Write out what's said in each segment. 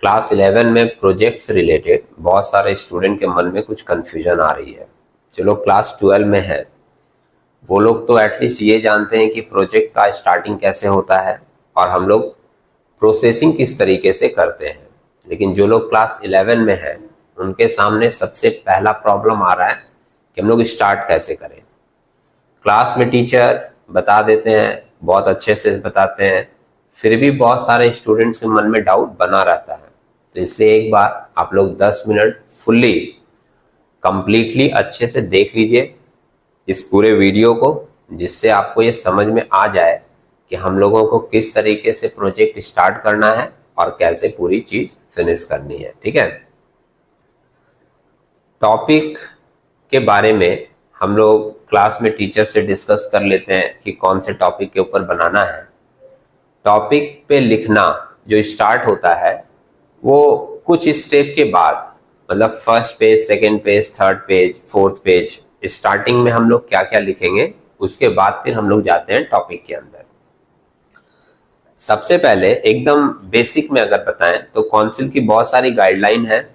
Class 11 में project से related बहुत सारे स्टूडेंट के मन में कुछ कंफ्यूजन आ रही है। जो लोग क्लास 12 में है वो लोग तो एटलीस्ट ये जानते हैं कि प्रोजेक्ट का स्टार्टिंग कैसे होता है और हम लोग प्रोसेसिंग किस तरीके से करते हैं। लेकिन जो लोग क्लास 11 में हैं उनके सामने सबसे पहला प्रॉब्लम आ रहा है कि हम लोग स्टार्ट कैसे करें। क्लास में टीचर बता देते हैं, बहुत अच्छे से बताते हैं, फिर भी बहुत सारे स्टूडेंट्स के मन में डाउट बना रहता है। तो इसलिए एक बार आप लोग 10 मिनट फुल्ली कंप्लीटली अच्छे से देख लीजिए इस पूरे वीडियो को, जिससे आपको ये समझ में आ जाए कि हम लोगों को किस तरीके से प्रोजेक्ट स्टार्ट करना है और कैसे पूरी चीज फिनिश करनी है। ठीक है, टॉपिक के बारे में हम लोग क्लास में टीचर से डिस्कस कर लेते हैं कि कौन से टॉपिक के ऊपर बनाना है। टॉपिक पे लिखना जो स्टार्ट होता है वो कुछ स्टेप के बाद, मतलब first page, second page, third page, fourth page, starting में हम लोग क्या क्या लिखेंगे, उसके बाद फिर हम लोग जाते हैं टॉपिक के अंदर। सबसे पहले एकदम बेसिक में अगर बताएं तो काउंसिल की बहुत सारी गाइडलाइन है।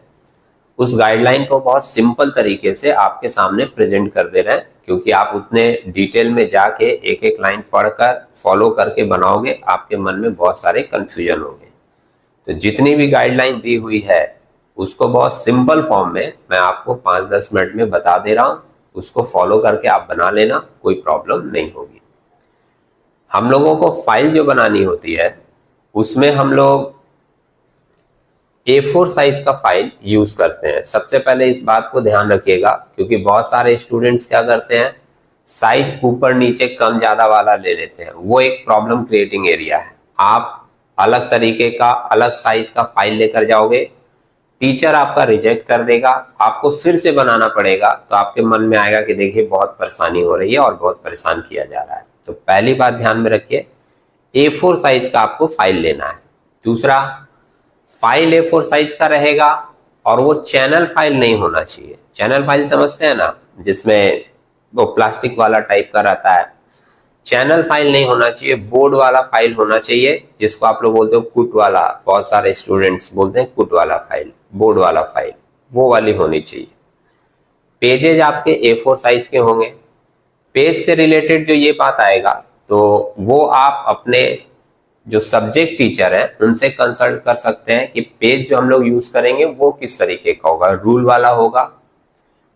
उस गाइडलाइन को बहुत सिंपल तरीके से आपके सामने प्रेजेंट कर दे रहे हैं, क्योंकि आप उतने डिटेल में जाके एक एक लाइन पढ़कर फॉलो करके बनाओगे, आपके मन में बहुत सारे कंफ्यूजन होंगे। तो जितनी भी गाइडलाइन दी हुई है उसको बहुत सिंपल फॉर्म में मैं आपको 5-10 मिनट में बता दे रहा हूं, उसको फॉलो करके आप बना लेना, कोई प्रॉब्लम नहीं होगी। हम लोगों को फाइल जो बनानी होती है उसमें हम लोग A4 साइज का फाइल यूज करते हैं। सबसे पहले इस बात को ध्यान रखिएगा, क्योंकि बहुत सारे स्टूडेंट्स क्या करते हैं, साइज ऊपर नीचे कम ज्यादा वाला ले लेते हैं, वो एक प्रॉब्लम क्रिएटिंग एरिया है। आप अलग तरीके का अलग साइज का फाइल लेकर जाओगे, टीचर आपका रिजेक्ट कर देगा, आपको फिर से बनाना पड़ेगा, तो आपके मन में आएगा कि देखिए बहुत परेशानी हो रही है और बहुत परेशान किया जा रहा है। तो पहली बात ध्यान में रखिए, A4 साइज का आपको फाइल लेना है। दूसरा, फाइल A4 साइज का रहेगा और वो चैनल फाइल नहीं होना चाहिए। चैनल फाइल समझते हैं ना, जिसमें वो प्लास्टिक वाला टाइप का रहता है। चैनल फाइल नहीं होना चाहिए, बोर्ड वाला फाइल होना चाहिए, जिसको आप लोग बोलते हो कुट वाला। बहुत सारे स्टूडेंट्स बोलते हैं कुट वाला फाइल, बोर्ड वाला फाइल, वो वाली होनी चाहिए। पेजेज आपके A4 साइज के होंगे। पेज से रिलेटेड जो ये बात आएगा तो वो आप अपने जो सब्जेक्ट टीचर है उनसे कंसल्ट कर सकते हैं कि पेज जो हम लोग यूज करेंगे वो किस तरीके का होगा, रूल वाला होगा,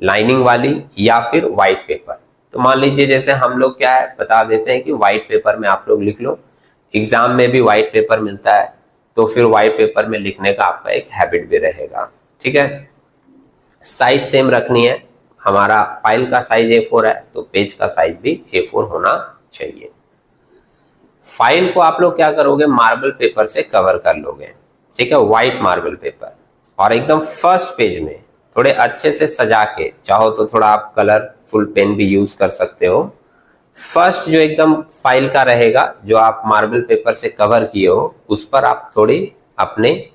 लाइनिंग वाली, या फिर व्हाइट पेपर। तो मान लीजिए जैसे हम लोग क्या है बता देते हैं कि व्हाइट पेपर में आप लोग लिख लो, एग्जाम में भी व्हाइट पेपर मिलता है, तो फिर व्हाइट पेपर में लिखने का आपका एक हैबिट भी रहेगा। ठीक है, साइज सेम रखनी है। हमारा फाइल का साइज A4 है तो पेज का साइज भी A4 होना चाहिए। फाइल को आप लोग क्या करोगे, मार्बल पेपर से कवर कर लोगे। ठीक है, व्हाइट मार्बल पेपर, और एकदम फर्स्ट पेज में थोड़े अच्छे से सजा के, चाहो तो थोड़ा आप कलरफुल पेन भी यूज कर सकते हो। फर्स्ट जो एकदम फाइल का रहेगा, जो आप मार्बल पेपर से कवर किए हो, उस पर आप थोड़ी अपने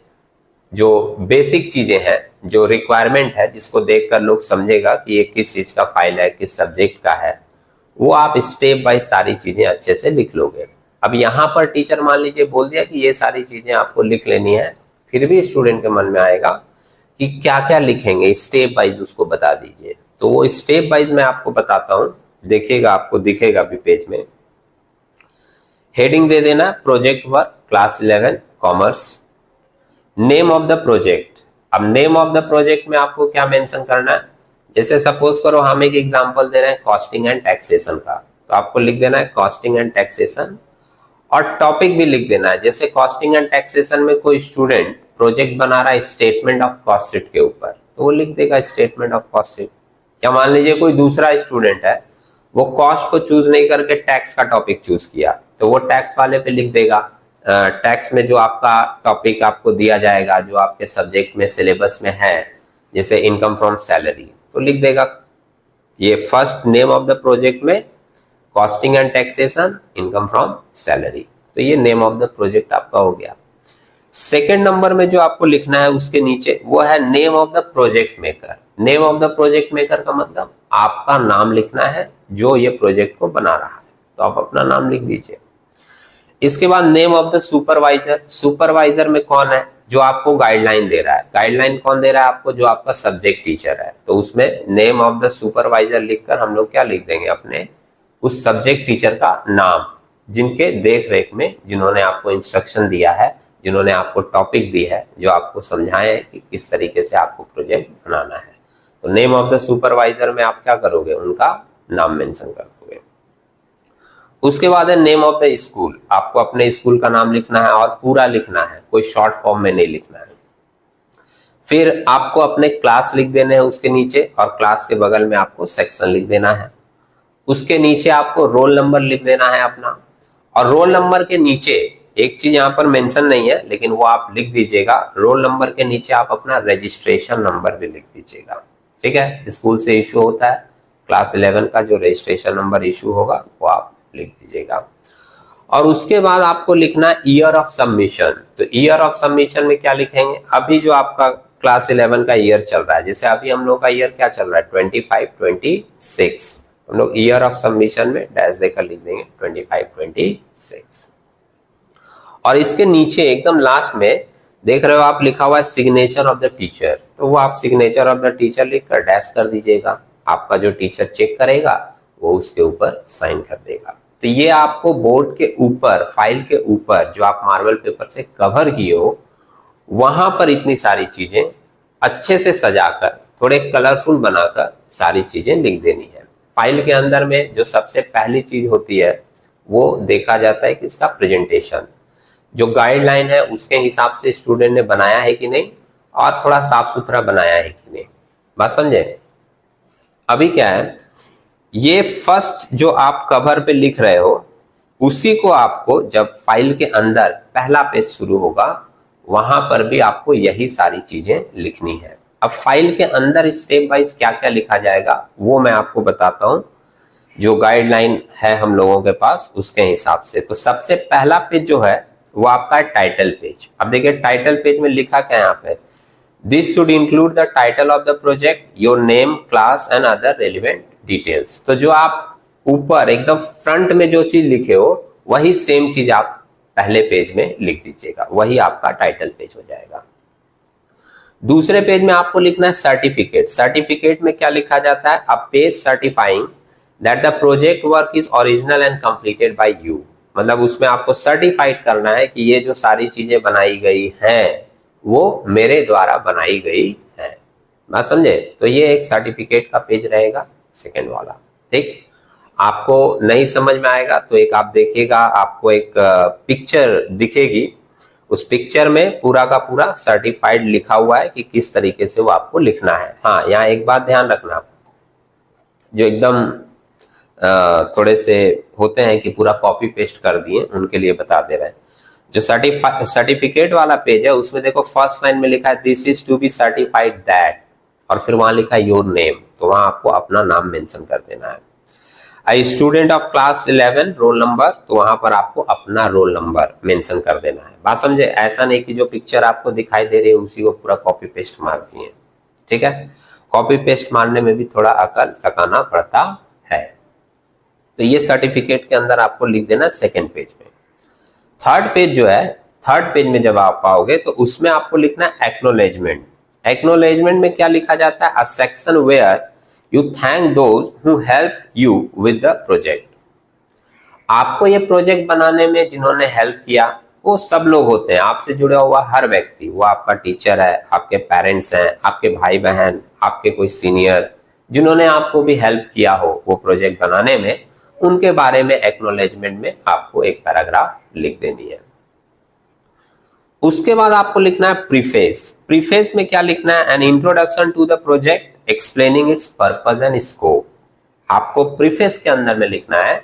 जो बेसिक चीजें हैं, जो रिक्वायरमेंट है, जिसको देखकर लोग समझेगा कि ये किस चीज का फाइल है, किस सब्जेक्ट का है, वो आप स्टेप बाय सारी चीजें अच्छे से लिख लोगे। अब यहाँ पर टीचर मान लीजिए बोल दिया कि ये सारी चीजें आपको लिख लेनी है, फिर भी स्टूडेंट के मन में आएगा कि क्या क्या लिखेंगे, स्टेप वाइज उसको बता दीजिए। तो वो स्टेप वाइज मैं आपको बताता हूं, देखिएगा, आपको दिखेगा भी पेज में। हेडिंग दे देना project work class 11 commerce. Name of the project, अब नेम ऑफ द प्रोजेक्ट में आपको क्या मेंशन करना है, जैसे सपोज करो हम एक एग्जांपल दे रहे हैं कॉस्टिंग एंड टैक्सेशन का, तो आपको लिख देना है कॉस्टिंग एंड टैक्सेशन, और टॉपिक भी लिख देना है। जैसे कॉस्टिंग एंड टैक्सेशन में कोई स्टूडेंट प्रोजेक्ट बना रहा है स्टेटमेंट ऑफ कॉस्ट शीट के ऊपर, तो वो लिख देगा स्टेटमेंट ऑफ कॉस्ट शीट। या मान लीजिए कोई दूसरा स्टूडेंट है, वो कॉस्ट को चूज नहीं करके टैक्स का टॉपिक चूज किया, तो वो टैक्स वाले पे लिख देगा। टैक्स में जो आपका टॉपिक आपको दिया जाएगा, जो आपके सब्जेक्ट में सिलेबस में है, जैसे इनकम फ्रॉम सैलरी, तो लिख देगा ये first name of the project में costing and taxation, income from salary, तो ये नेम ऑफ द प्रोजेक्ट आपका हो गया। सेकेंड नंबर में जो आपको लिखना है उसके नीचे, वो है name of the project maker. Name of the project maker का मतलब आपका नाम लिखना है, जो ये प्रोजेक्ट को बना रहा है, तो आप अपना नाम लिख दीजिए। इसके बाद name of the supervisor. Supervisor में कौन है, जो आपको गाइडलाइन दे रहा है। गाइडलाइन कौन दे रहा है आपको? जो आपका सब्जेक्ट टीचर है। तो उसमें नेम ऑफ द सुपरवाइजर लिखकर हम लोग क्या लिख देंगे? अपने उस सब्जेक्ट टीचर का नाम, जिनके देख रेख में, जिन्होंने आपको इंस्ट्रक्शन दिया है, जिन्होंने आपको टॉपिक दी है, जो आपको समझाए कि किस तरीके से आपको प्रोजेक्ट बनाना है। तो नेम ऑफ द सुपरवाइजर में आप क्या करोगे? उनका नाम मेंशन कर दोगे। उसके बाद है नेम ऑफ द स्कूल। आपको अपने स्कूल का नाम लिखना है और पूरा लिखना है, कोई शॉर्ट फॉर्म में नहीं लिखना है। फिर आपको अपने क्लास लिख देने हैं उसके नीचे, और क्लास के बगल में आपको सेक्शन लिख देना है। उसके नीचे आपको रोल नंबर लिख देना है अपना, और रोल नंबर के नीचे एक चीज यहाँ पर मेंशन नहीं है, लेकिन वो आप लिख दीजिएगा। रोल नंबर के नीचे आप अपना रजिस्ट्रेशन नंबर भी लिख दीजिएगा। ठीक है, स्कूल से इशू होता है, क्लास 11 का जो रजिस्ट्रेशन नंबर इशू होगा वो आप लिख दीजिएगा। और उसके बाद आपको लिखना ईयर ऑफ सबमिशन। तो ईयर ऑफ सबमिशन में क्या लिखेंगे? अभी जो आपका क्लास 11 का ईयर चल रहा है, जैसे अभी हम लोग का ईयर क्या चल रहा है? 25-26। हम लोग ईयर ऑफ सबमिशन में डैश देकर लिख देंगे 25-26। और इसके नीचे एकदम लास्ट में देख रहे हो आप, लिखा हुआ है सिग्नेचर ऑफ द टीचर। तो वो आप सिग्नेचर ऑफ द टीचर लिखकर डैश कर दीजिएगा। आपका जो टीचर चेक करेगा वो उसके ऊपर साइन कर देगा। तो ये आपको बोर्ड के ऊपर, फाइल के ऊपर जो आप मार्बल पेपर से कवर किए हो, वहां पर इतनी सारी चीजें अच्छे से सजाकर, थोड़े कलरफुल बनाकर सारी चीजें लिख देनी है। फाइल के अंदर में जो सबसे पहली चीज होती है वो देखा जाता है कि इसका प्रेजेंटेशन, जो गाइडलाइन है उसके हिसाब से स्टूडेंट ने बनाया है कि नहीं, और थोड़ा साफ सुथरा बनाया है कि नहीं। बात समझे? अभी क्या है, ये फर्स्ट जो आप कवर पे लिख रहे हो, उसी को आपको जब फाइल के अंदर पहला पेज शुरू होगा, वहां पर भी आपको यही सारी चीजें लिखनी है। अब फाइल के अंदर स्टेप वाइज क्या क्या लिखा जाएगा वो मैं आपको बताता हूं, जो गाइडलाइन है हम लोगों के पास उसके हिसाब से। तो सबसे पहला पेज जो है वो आपका टाइटल पेज। अब देखिए टाइटल पेज में लिखा क्या है यहाँ पे? This should include the title of the project, your name, class and other relevant details. तो जो आप ऊपर एकदम फ्रंट में जो चीज लिखे हो, वही सेम चीज आप पहले पेज में लिख दीजिएगा, वही आपका टाइटल पेज हो जाएगा। दूसरे पेज में आपको लिखना है सर्टिफिकेट। सर्टिफिकेट में क्या लिखा जाता है? A page certifying that the project work is original and completed by you. मतलब उसमें आपको सर्टिफाइड करना है कि ये जो सारी चीजें बनाई गई हैं वो मेरे द्वारा बनाई गई है। बात समझे? तो ये एक सर्टिफिकेट का पेज रहेगा, सेकेंड वाला। ठीक, आपको नहीं समझ में आएगा तो एक आप देखिएगा, आपको एक पिक्चर दिखेगी, उस पिक्चर में पूरा का पूरा सर्टिफाइड लिखा हुआ है कि किस तरीके से वो आपको लिखना है। हाँ, यहाँ एक बात ध्यान रखना, जो एकदम थोड़े से होते हैं कि पूरा कॉपी पेस्ट कर दिए, उनके लिए बता दे रहे हैं। जो सर्टिफिकेट वाला पेज है उसमें देखो फर्स्ट लाइन में लिखा है this is to be certified that, और फिर वहां लिखा है योर नेम। तो वहां आपको अपना नाम मेंशन कर देना है। I student of class 11 roll number, तो वहां पर आपको अपना रोल नंबर मेंशन कर देना है। बात समझे? ऐसा नहीं कि जो पिक्चर आपको दिखाई दे रही है उसी को पूरा कॉपी पेस्ट मार दिए। ठीक है, कॉपी पेस्ट मारने में भी थोड़ा अकल लगाना पड़ता है। तो ये सर्टिफिकेट के अंदर आपको लिख देना सेकेंड पेज में। थर्ड पेज जो है, थर्ड पेज में जब आप आओगे तो उसमें आपको लिखना है एक्नॉलेजमेंट। एक्नॉलेजमेंट में क्या लिखा जाता है? A section where you thank those who help you with the project. आपको ये प्रोजेक्ट बनाने में जिन्होंने हेल्प किया वो सब लोग होते हैं, आपसे जुड़ा हुआ हर व्यक्ति। वो आपका टीचर है, आपके पेरेंट्स हैं, आपके भाई बहन, आपके कोई सीनियर, जिन्होंने आपको भी हेल्प किया हो वो प्रोजेक्ट बनाने में, उनके बारे में एक्नॉलेजमेंट में आपको एक पैराग्राफ लिख देनी है। उसके बाद आपको लिखना है प्रीफेस। प्रीफेस में क्या लिखना है? An introduction to the project explaining its purpose and scope. आपको प्रीफेस के अंदर में लिखना है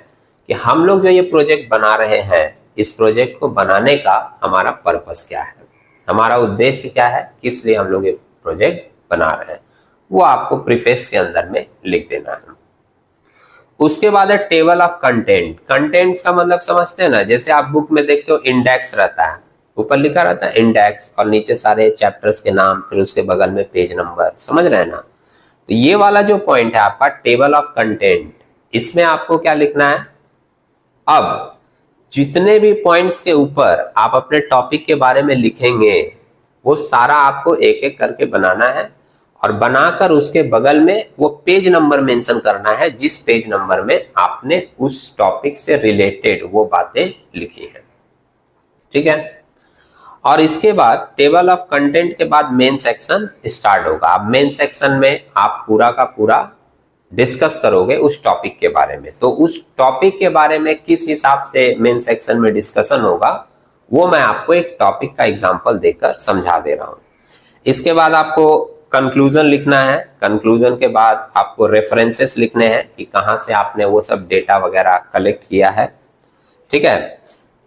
कि हम लोग जो ये प्रोजेक्ट बना रहे हैं, इस प्रोजेक्ट को बनाने का हमारा पर्पस क्या है, हमारा उद्देश्य क्या है, किस लिए हम लोग ये प्रोजेक्ट बना रहे हैं, वो आपको प्रीफेस के अंदर में लिख देना है। उसके बाद है टेबल ऑफ कंटेंट। कंटेंट्स का मतलब समझते हैं ना, जैसे आप बुक में देखते हो इंडेक्स रहता है, ऊपर लिखा रहता है इंडेक्स और नीचे सारे चैप्टर्स के नाम, फिर उसके बगल में पेज नंबर, समझ रहे हैं ना। तो ये वाला जो पॉइंट है आपका टेबल ऑफ कंटेंट, इसमें आपको क्या लिखना है? अब जितने भी पॉइंट्स के ऊपर आप अपने टॉपिक के बारे में लिखेंगे वो सारा आपको एक एक करके बनाना है और बनाकर उसके बगल में वो पेज नंबर मेंशन करना है जिस पेज नंबर में आपने उस टॉपिक से रिलेटेड वो बातें लिखी हैं। ठीक है, और इसके बाद टेबल ऑफ कंटेंट के बाद मेन सेक्शन स्टार्ट होगा। अब मेन सेक्शन में आप पूरा का पूरा डिस्कस करोगे उस टॉपिक के बारे में। तो उस टॉपिक के बारे में किस हिसाब से मेन सेक्शन में डिस्कशन होगा वो मैं आपको एक टॉपिक का एग्जांपल देकर समझा दे रहा हूं। इसके बाद आपको कंक्लूजन लिखना है। कंक्लूजन के बाद आपको रेफरेंसेस लिखने हैं कि कहां से आपने वो सब डेटा वगैरह कलेक्ट किया है। ठीक है,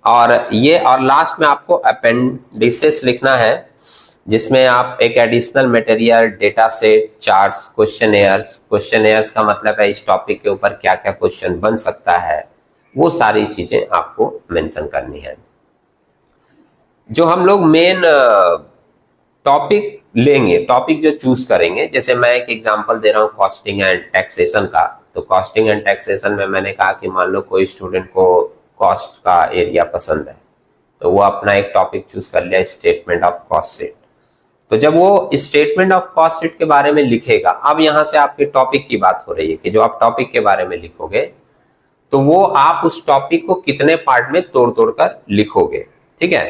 और लास्ट में आपको अपेंडिसेस लिखना है जिसमें आप एक additional material, data set, charts, questionnaires का मतलब है इस टॉपिक के ऊपर क्या क्या क्वेश्चन बन सकता है, वो सारी चीजें आपको मेंशन करनी है। जो हम लोग मेन टॉपिक लेंगे, टॉपिक जो चूज करेंगे, जैसे मैं एक एग्जांपल दे रहा हूँ कॉस्टिंग एंड टैक्सेशन का। तो कॉस्टिंग एंड टैक्सेशन में मैंने कहा कि मान लो कोई स्टूडेंट को कॉस्ट का एरिया पसंद है तो वो अपना एक टॉपिक चूज कर लिया स्टेटमेंट ऑफ कॉस्ट शीट। तो जब वो स्टेटमेंट ऑफ कॉस्ट शीट के बारे में लिखेगा, अब यहां से आपके टॉपिक की बात हो रही है कि जो आप टॉपिक के बारे में लिखोगे तो वो आप उस टॉपिक को कितने पार्ट में तोड़ तोड़ कर लिखोगे। ठीक है,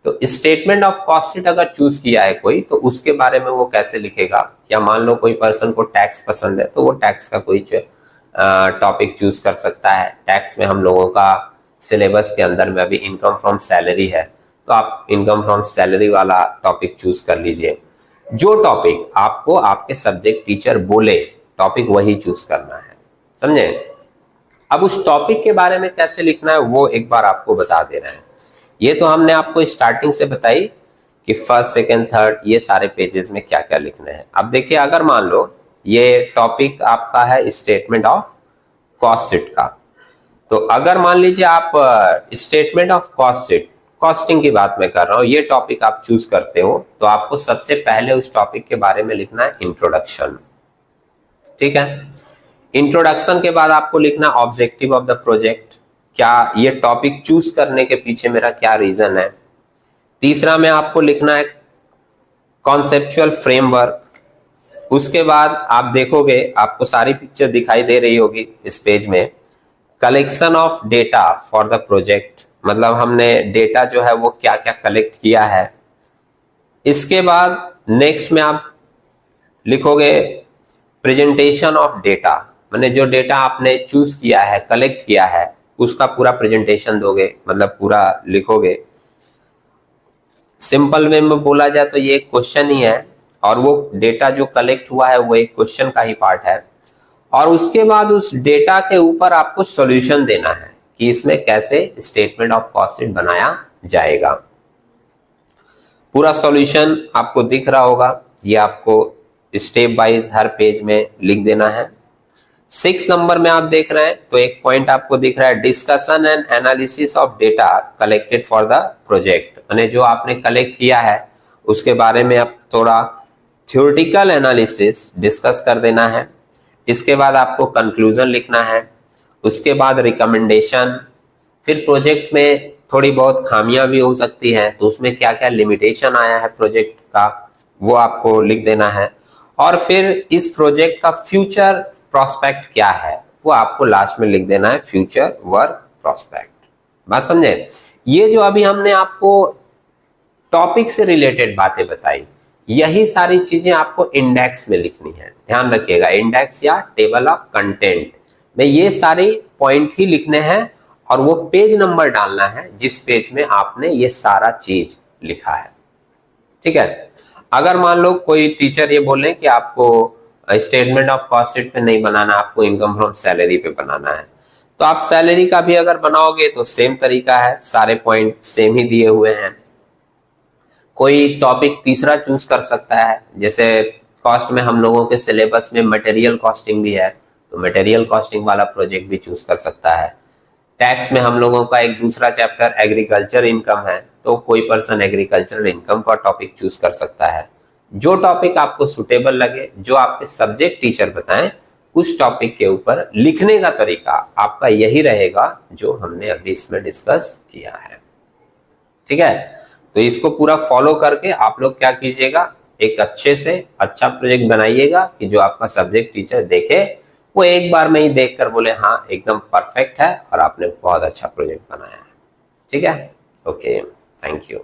तो स्टेटमेंट ऑफ कॉस्ट शीट अगर चूज किया है कोई तो उसके बारे में वो कैसे लिखेगा, या मान लो कोई पर्सन को टैक्स पसंद है तो वो टैक्स का कोई टॉपिक चूज कर सकता है। टैक्स में हम लोगों का सिलेबस के अंदर में अभी इनकम फ्रॉम सैलरी है तो आप इनकम फ्रॉम सैलरी वाला टॉपिक चूज कर लीजिए। जो टॉपिक आपको आपके सब्जेक्ट टीचर बोले टॉपिक वही चूज करना है, समझे। अब उस टॉपिक के बारे में कैसे लिखना है वो एक बार आपको बता दे रहे हैं। ये तो हमने आपको स्टार्टिंग से बताई कि फर्स्ट, सेकंड, थर्ड ये सारे पेजेस में क्या क्या लिखना है। अब देखिए, अगर मान लो ये टॉपिक आपका है स्टेटमेंट ऑफ कॉस्ट शीट का, तो अगर मान लीजिए आप statement of cost sheet, costing की बात मैं कर रहा हूं, ये टॉपिक आप चूज करते हो तो आपको सबसे पहले उस टॉपिक के बारे में लिखना है इंट्रोडक्शन। ठीक है, इंट्रोडक्शन के बाद आपको लिखना ऑब्जेक्टिव ऑफ द प्रोजेक्ट, क्या ये टॉपिक चूज करने के पीछे मेरा क्या रीजन है। तीसरा में आपको लिखना है कॉन्सेप्चुअल फ्रेमवर्क। उसके बाद आप देखोगे आपको सारी पिक्चर दिखाई दे रही होगी इस पेज में। Collection of data for the project, मतलब हमने डेटा जो है वो क्या क्या कलेक्ट किया है। इसके बाद नेक्स्ट में आप लिखोगे प्रेजेंटेशन ऑफ डेटा, मैंने जो डेटा आपने चूज किया है, कलेक्ट किया है, उसका पूरा प्रेजेंटेशन दोगे, मतलब पूरा लिखोगे। सिंपल वे में बोला जाए तो ये एक क्वेश्चन ही है और वो डेटा जो कलेक्ट हुआ है वो एक क्वेश्चन का ही पार्ट है। और उसके बाद उस डेटा के ऊपर आपको सॉल्यूशन देना है कि इसमें कैसे स्टेटमेंट ऑफ कॉस्ट शीट बनाया जाएगा। पूरा सॉल्यूशन आपको दिख रहा होगा, ये आपको स्टेप वाइज हर पेज में लिख देना है। 6 नंबर में आप देख रहे हैं तो एक पॉइंट आपको दिख रहा है discussion and analysis of data collected for the project, यानी जो आपने कलेक्ट किया है उसके बारे में आप थोड़ा थ्योरेटिकल एनालिसिस डिस्कस कर देना है। इसके बाद आपको कंक्लूजन लिखना है, उसके बाद रिकमेंडेशन, फिर प्रोजेक्ट में थोड़ी बहुत खामियां भी हो सकती हैं तो उसमें क्या क्या लिमिटेशन आया है प्रोजेक्ट का वो आपको लिख देना है, और फिर इस प्रोजेक्ट का फ्यूचर प्रोस्पेक्ट क्या है वो आपको लास्ट में लिख देना है, फ्यूचर वर्क प्रोस्पेक्ट। बात समझे। ये जो अभी हमने आपको टॉपिक से रिलेटेड बातें बताई, यही सारी चीजें आपको इंडेक्स में लिखनी है। ध्यान रखिएगा, इंडेक्स या टेबल ऑफ कंटेंट में ये सारे पॉइंट ही लिखने हैं और वो पेज नंबर डालना है जिस पेज में आपने ये सारा चीज लिखा है। ठीक है, अगर मान लो कोई टीचर ये बोले कि आपको स्टेटमेंट ऑफ कॉस्ट शीट पे नहीं बनाना, आपको इनकम फ्रॉम सैलरी पे बनाना है, तो आप सैलरी का भी अगर बनाओगे तो सेम तरीका है, सारे पॉइंट सेम ही दिए हुए हैं। कोई टॉपिक तीसरा चूज कर सकता है, जैसे कॉस्ट में हम लोगों के सिलेबस में मटेरियल कॉस्टिंग भी है तो मटेरियल कॉस्टिंग वाला प्रोजेक्ट भी चूज कर सकता है। टैक्स में हम लोगों का एक दूसरा चैप्टर एग्रीकल्चर इनकम है तो कोई पर्सन एग्रीकल्चरल इनकम का टॉपिक चूज कर सकता है। जो टॉपिक आपको सुटेबल लगे, जो आपके सब्जेक्ट टीचर बताएं, उस टॉपिक के ऊपर लिखने का तरीका आपका यही रहेगा जो हमने अभी इसमें डिस्कस किया है। ठीक है, तो इसको पूरा फॉलो करके आप लोग क्या कीजिएगा, एक अच्छे से अच्छा प्रोजेक्ट बनाइएगा कि जो आपका सब्जेक्ट टीचर देखे वो एक बार में ही देखकर बोले हाँ एकदम परफेक्ट है और आपने बहुत अच्छा प्रोजेक्ट बनाया है। ठीक है, ओके, थैंक यू।